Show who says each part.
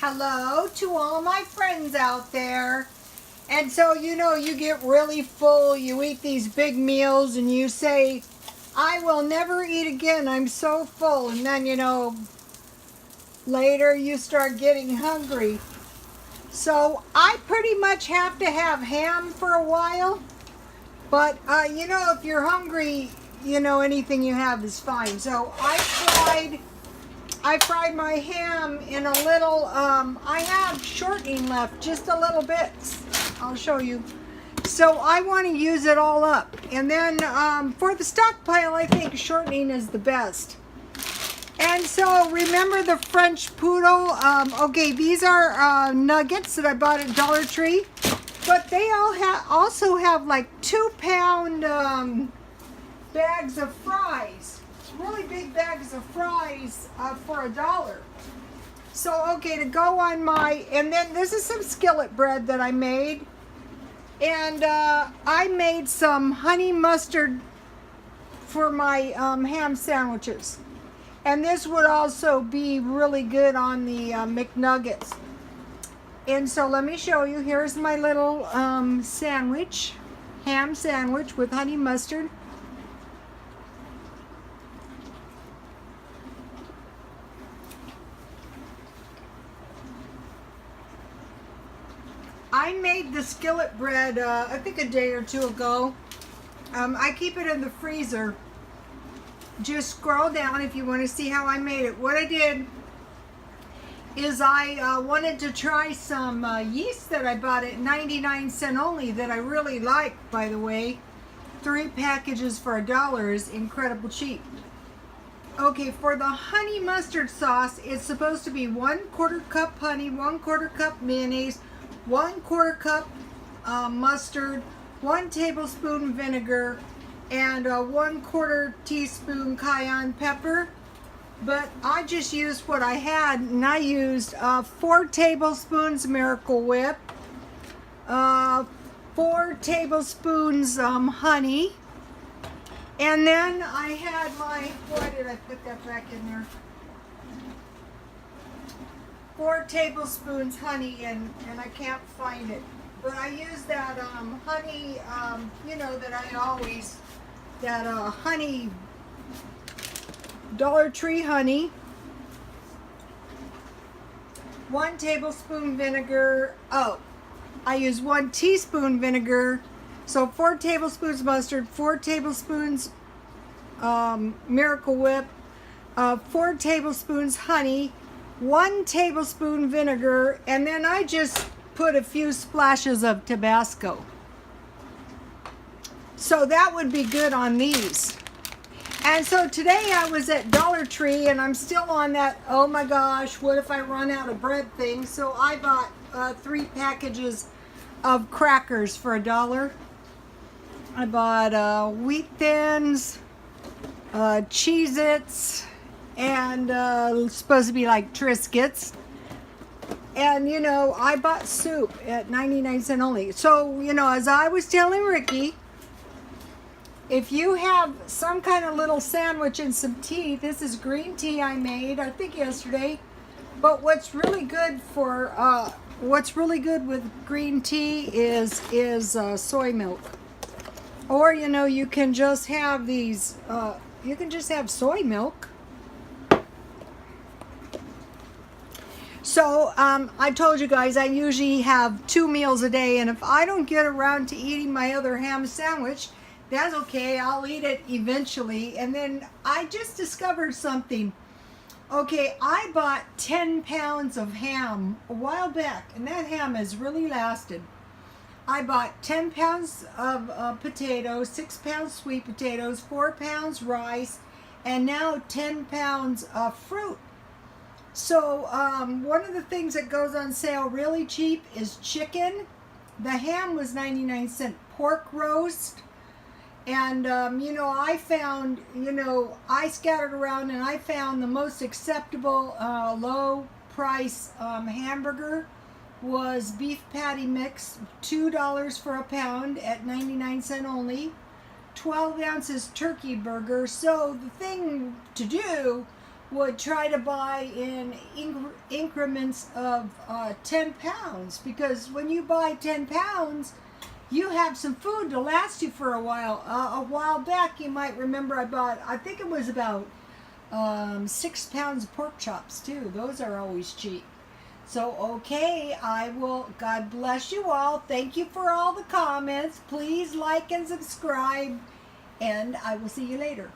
Speaker 1: Hello to all my friends out there. And so, you get really full, you eat these big meals, and you say, I will never eat again, I'm so full. And then, later you start getting hungry. So I pretty much have to have ham for a while. But, if you're hungry, anything you have is fine. So I fried my ham in a little, I have shortening left, just a little bit. I'll show you. So I want to use it all up. And then for the stockpile, I think shortening is the best. And so remember the French Poodle? Okay, these are nuggets that I bought at Dollar Tree. But they also have like 2-pound bags of fries. Really big bags of fries for $1. So, okay, to go on and then this is some skillet bread that I made. And I made some honey mustard for my ham sandwiches. And this would also be really good on the McNuggets. And so let me show you. Here's my little sandwich, ham sandwich with honey mustard. I made the skillet bread, I think a day or two ago. I keep it in the freezer. Just scroll down if you want to see how I made it. What I did is I wanted to try some yeast that I bought at 99 cents only that I really like, by the way. 3 packages for $1 is incredible cheap. Okay, for the honey mustard sauce, it's supposed to be 1/4 cup honey, 1/4 cup mayonnaise, 1/4 cup mustard, 1 tablespoon vinegar, and 1/4 teaspoon cayenne pepper. But I just used what I had, and I used 4 tablespoons Miracle Whip, 4 tablespoons honey, and then I had why did I put that back in there? 4 tablespoons honey, and I can't find it. But I used that honey, that I always, that honey, Dollar Tree honey. 1 tablespoon vinegar. Oh, I use 1 teaspoon vinegar. So 4 tablespoons mustard, 4 tablespoons Miracle Whip, 4 tablespoons honey, 1 tablespoon vinegar, and then I just put a few splashes of Tabasco. So that would be good on these. And so today I was at Dollar Tree, and I'm still on that, oh my gosh, what if I run out of bread thing. So I bought 3 packages of crackers for $1. I bought Wheat Thins, Cheez-Its, and supposed to be like Triscuits. And, I bought soup at 99 cents only. So, as I was telling Ricky, if you have some kind of little sandwich and some tea, this is green tea I made, I think yesterday. But what's really good with green tea is soy milk. Or, you can just have these, you can just have soy milk. So, I told you guys I usually have 2 meals a day, and if I don't get around to eating my other ham sandwich, that's okay, I'll eat it eventually. And then I just discovered something. Okay, I bought 10 pounds of ham a while back, and that ham has really lasted. I bought 10 pounds of potatoes, 6 pounds sweet potatoes, 4 pounds rice, and now 10 pounds of fruit. So one of the things that goes on sale really cheap is chicken. The ham was 99 cents. Pork roast. And, I found, I scattered around and I found the most acceptable low price hamburger was beef patty mix, $2 for a pound at 99 cents only. 12 ounces turkey burger. So the thing to do would try to buy in increments of 10 pounds, because when you buy 10 pounds, you have some food to last you for a while. A while back, you might remember I bought, I think it was about 6 pounds of pork chops too. Those are always cheap. So, okay, I will, God bless you all. Thank you for all the comments. Please like and subscribe, and I will see you later.